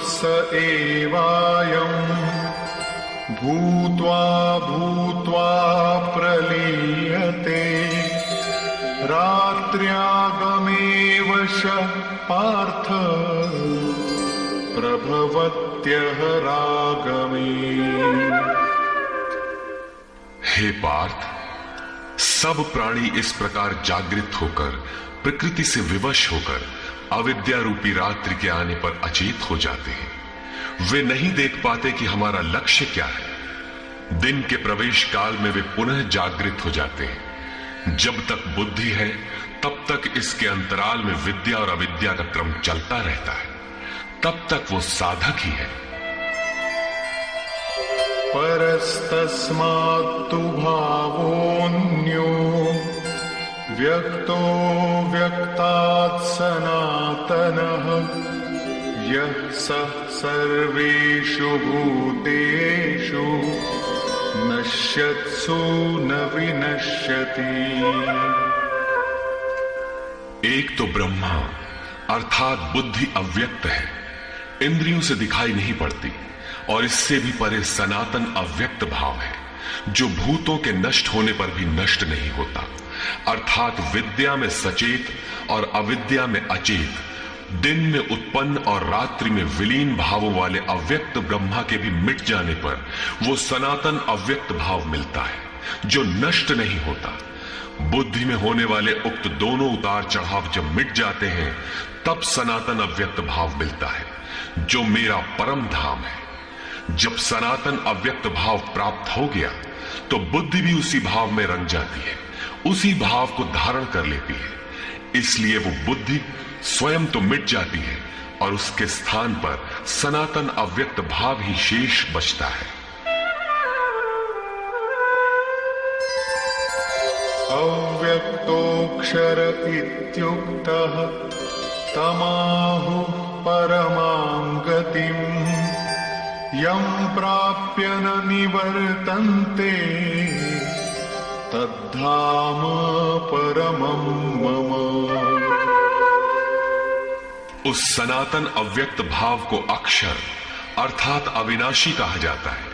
स एवायम् भूत्वा भूत्वा प्रलीयते रात्र्यागमेव पार्थ प्रभवत्यः रागमे। हे पार्थ, सब प्राणी इस प्रकार जागृत होकर प्रकृति से विवश होकर अविद्या रूपी रात्रि के आने पर अचेत हो जाते हैं। वे नहीं देख पाते कि हमारा लक्ष्य क्या है। दिन के प्रवेश काल में वे पुनः जागृत हो जाते हैं। जब तक बुद्धि है तब तक इसके अंतराल में विद्या और अविद्या का क्रम चलता रहता है, तब तक वो साधक ही है। परस्तस्मात्तु भावोऽन्यो व्यक्तो व्यक्तात् सनातनः यः सः सर्वेषु भूतेषु नश्यत्सु न विनश्यति। एक तो ब्रह्मा अर्थात बुद्धि अव्यक्त है, इंद्रियों से दिखाई नहीं पड़ती, और इससे भी परे सनातन अव्यक्त भाव है जो भूतों के नष्ट होने पर भी नष्ट नहीं होता, अर्थात विद्या में सचेत और अविद्या में अचेत, दिन में उत्पन्न और रात्रि में विलीन भावों वाले अव्यक्त ब्रह्मा के भी मिट जाने पर वो सनातन अव्यक्त भाव मिलता है जो नष्ट नहीं होता। बुद्धि में होने वाले उक्त दोनों उतार चढ़ाव जब मिट जाते हैं तब सनातन अव्यक्त भाव मिलता है जो मेरा परम धाम है। जब सनातन अव्यक्त भाव प्राप्त हो गया तो बुद्धि भी उसी भाव में रंग जाती है, उसी भाव को धारण कर लेती है। इसलिए वो बुद्धि स्वयं तो मिट जाती है और उसके स्थान पर सनातन अव्यक्त भाव ही शेष बचता है। अव्यक्तोऽक्षर इत्युक्तः तमाहुः परमां गतिम् यं प्राप्य न निवर्तन्ते तद्धाम परमं मम। उस सनातन अव्यक्त भाव को अक्षर अर्थात अविनाशी कहा जाता है,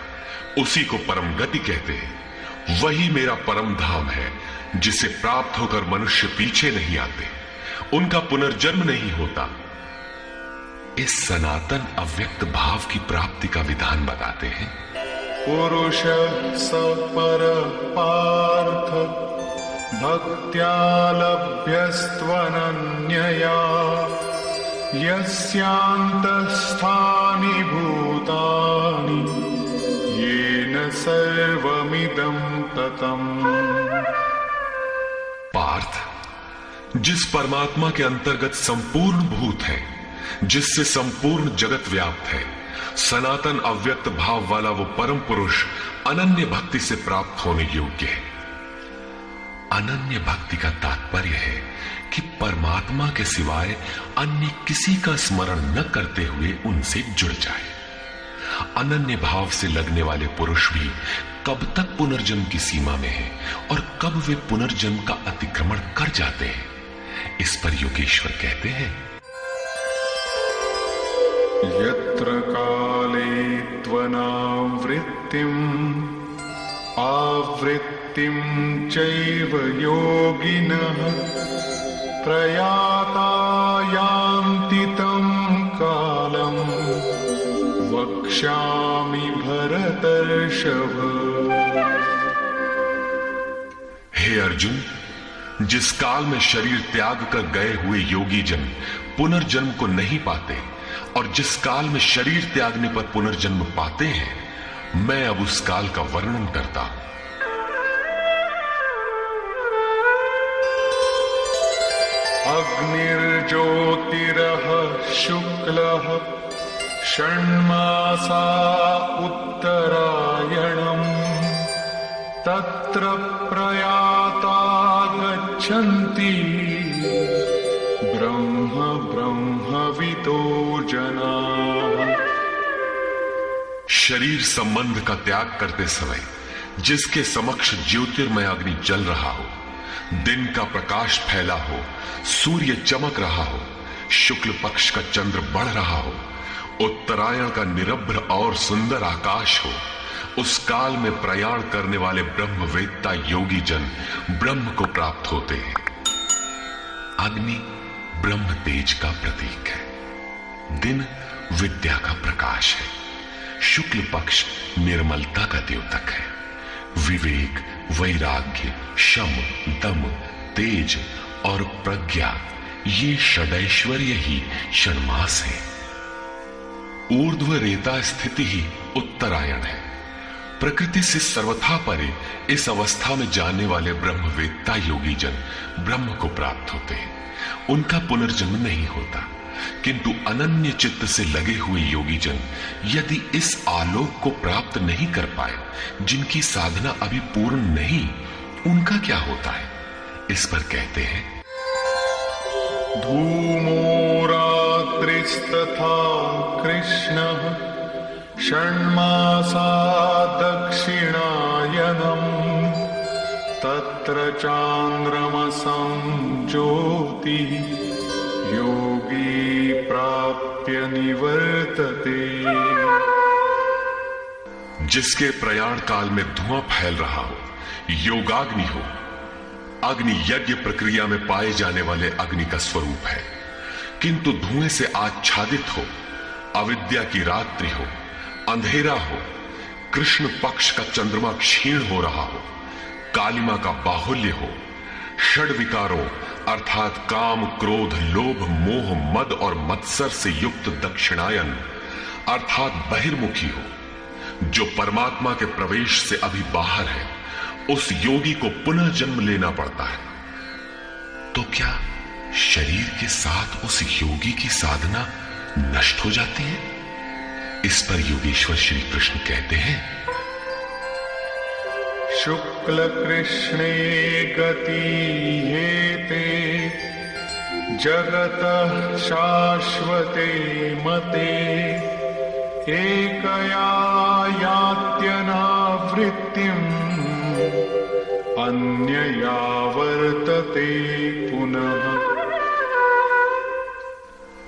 उसी को परम गति कहते हैं। वही मेरा परम धाम है जिसे प्राप्त होकर मनुष्य पीछे नहीं आते, उनका पुनर्जन्म नहीं होता। इस सनातन अव्यक्त भाव की प्राप्ति का विधान बताते हैं। पुरुष स पर पार्थ भक्त्या लभ्यस्त्वनन्यया यस्यान्तस्थानि भूतानि येन सर्वमिदं ततम्। पार्थ, जिस परमात्मा के अंतर्गत संपूर्ण भूत है, जिससे संपूर्ण जगत व्याप्त है, सनातन अव्यक्त भाव वाला वो परम पुरुष अनन्य भक्ति से प्राप्त होने योग्य है। अनन्य भक्ति का तात्पर्य है कि परमात्मा के सिवाय अन्य किसी का स्मरण न करते हुए उनसे जुड़ जाए। अनन्य भाव से लगने वाले पुरुष भी कब तक पुनर्जन्म की सीमा में है और कब वे पुनर्जन्म का अतिक्रमण कर जाते हैं, इस पर योगेश्वर कहते हैं। यत्र काले त्वनावृत्तिम् आवृत्तिं चैव योगिनः प्रयाता यान्ति तं कालं वक्ष्यामि भरतर्षभ। हे अर्जुन, जिस काल में शरीर त्याग कर गए हुए योगी जन पुनर्जन्म को नहीं पाते और जिस काल में शरीर त्यागने पर पुनर्जन्म पाते हैं, मैं अब उस काल का वर्णन करता हूं। अग्निर्ज्योतिरः शुक्लः षण्मासा उत्तरायणम् तत्र प्रयाता गच्छन्ति ब्रह्म ब्रह्मविदो जनाः। शरीर संबंध का त्याग करते समय जिसके समक्ष ज्योतिर्मय अग्नि जल रहा हो, दिन का प्रकाश फैला हो, सूर्य चमक रहा हो, शुक्ल पक्ष का चंद्र बढ़ रहा हो, उत्तरायण का निरभ्र और सुंदर आकाश हो, उस काल में प्रयाण करने वाले ब्रह्मवेत्ता योगी जन ब्रह्म को प्राप्त होते हैं। अग्नि ब्रह्म तेज का प्रतीक है, दिन विद्या का प्रकाश है, शुक्ल पक्ष निर्मलता का द्योतक है, विवेक, वैराग्य, शम, दम, तेज और प्रज्ञा ये षडैश्वर्य ही षण्मास है। ऊर्ध्व रेता स्थिति ही उत्तरायण है। प्रकृति से सर्वथा परे इस अवस्था में जाने वाले ब्रह्मवेत्ता योगी जन ब्रह्म को प्राप्त होते हैं। उनका पुनर्जन्म नहीं होता, किंतु अनन्य चित्त से लगे हुए योगी जन यदि इस आलोक को प्राप्त नहीं कर पाए, जिनकी साधना अभी पूर्ण नहीं, उनका क्या होता है? इस पर कहते हैं, धूमो रात्रिस्तथा कृष्णः षण्मासा दक्षिणायनम् तत्र चान्द्रमसं ज्योतिः योगी प्राप्य निवर्तते। जिसके प्रयाण काल में धुआं फैल रहा हो, योगाग्नि हो। अग्नि यज्ञ प्रक्रिया में पाए जाने वाले अग्नि का स्वरूप है, किंतु धुएं से आच्छादित हो, अविद्या की रात्रि हो, अंधेरा हो, कृष्ण पक्ष का चंद्रमा क्षीण हो रहा हो, कालिमा का बाहुल्य हो, षड विकारों अर्थात काम, क्रोध, लोभ, मोह, मद और मत्सर से युक्त दक्षिणायन अर्थात बहिर्मुखी हो, जो परमात्मा के प्रवेश से अभी बाहर है, उस योगी को पुनः जन्म लेना पड़ता है। तो क्या शरीर के साथ उस योगी की साधना नष्ट हो जाती है? इस पर योगेश्वर श्री कृष्ण कहते हैं, शुक्ल कृष्णे गति हेते जगतः शाश्वते मते एकया यात्यनावृत्तिम् अन्यया वर्तते पुनः।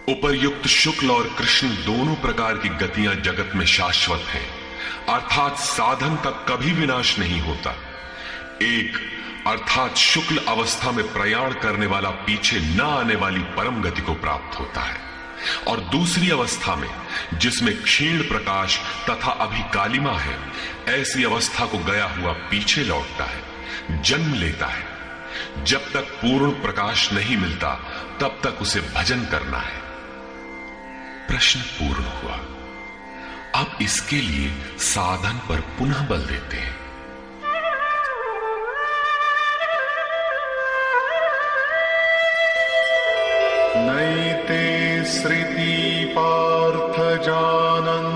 उपर्युक्त शुक्ल और कृष्ण दोनों प्रकार की गतियां जगत में शाश्वत हैं, अर्थात साधन का कभी विनाश नहीं होता। एक अर्थात शुक्ल अवस्था में प्रयाण करने वाला पीछे न आने वाली परम गति को प्राप्त होता है, और दूसरी अवस्था में जिसमें क्षीण प्रकाश तथा अभी कालिमा है, ऐसी अवस्था को गया हुआ पीछे लौटता है, जन्म लेता है। जब तक पूर्ण प्रकाश नहीं मिलता, तब तक उसे भजन करना है। प्रश्न पूर्ण हुआ। अब इसके लिए साधन पर पुनः बल देते हैं। नैते स्मृति पार्थ जानन्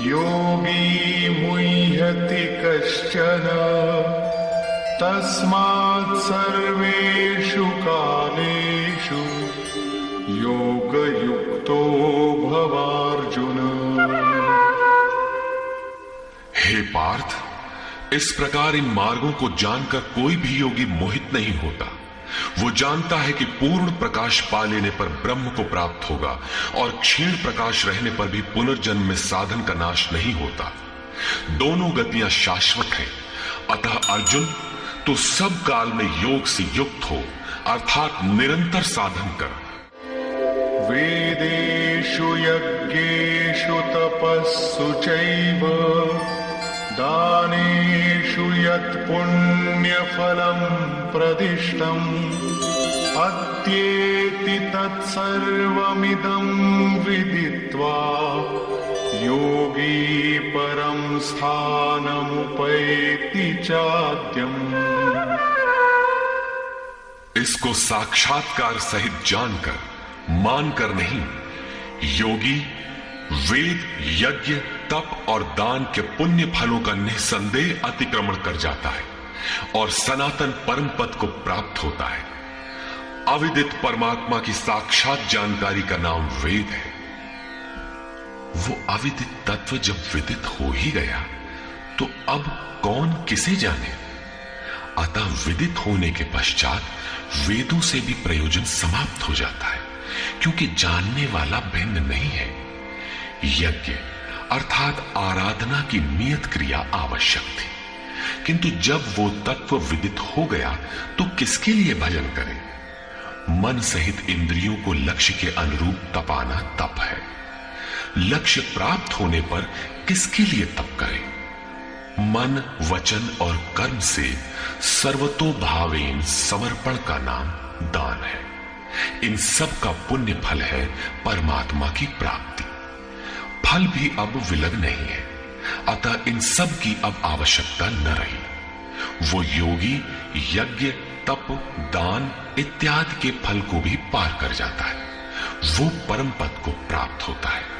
योगी मुह्यति कश्चन तस्मात् सर्वेषु कालेषु योगयुक्तो भवार्जुन। हे पार्थ, इस प्रकार इन मार्गों को जानकर कोई भी योगी मोहित नहीं होता। वो जानता है कि पूर्ण प्रकाश पा लेने पर ब्रह्म को प्राप्त होगा, और क्षीण प्रकाश रहने पर भी पुनर्जन्म में साधन का नाश नहीं होता। दोनों गतियां शाश्वत हैं। अतः अर्जुन, तो सब काल में योग से युक्त हो, अर्थात निरंतर साधन कर। वेदेषु यज्ञेषु तपस्सु चैव दानेषु यत् पुण्यफलं प्रदिष्टम् अत्येति तत्सर्वमिदं विदित्वा योगी परं स्थानमुपैति चाद्यम्। इसको साक्षात्कार सहित जानकर, मानकर नहीं, योगी वेद, यज्ञ, तप और दान के पुण्य फलों का निसंदेह अतिक्रमण कर जाता है और सनातन परम पद को प्राप्त होता है। अविदित परमात्मा की साक्षात जानकारी का नाम वेद है। वो अविदित तत्व जब विदित हो ही गया, तो अब कौन किसे जाने? अतः विदित होने के पश्चात वेदों से भी प्रयोजन समाप्त हो जाता है, क्योंकि जानने वाला भिन्न नहीं है। यज्ञ अर्थात आराधना की नियत क्रिया आवश्यक थी, किंतु जब वो तत्व विदित हो गया तो किसके लिए भजन करें? मन सहित इंद्रियों को लक्ष्य के अनुरूप तपाना तप है। लक्ष्य प्राप्त होने पर किसके लिए तप करें? मन, वचन और कर्म से सर्वतोभावेन समर्पण का नाम दान है। इन सब का पुण्य फल है परमात्मा की प्राप्ति। फल भी अब विलग नहीं है, अतः इन सब की अब आवश्यकता न रही। वो योगी यज्ञ, तप, दान इत्यादि के फल को भी पार कर जाता है। वो परम पद को प्राप्त होता है।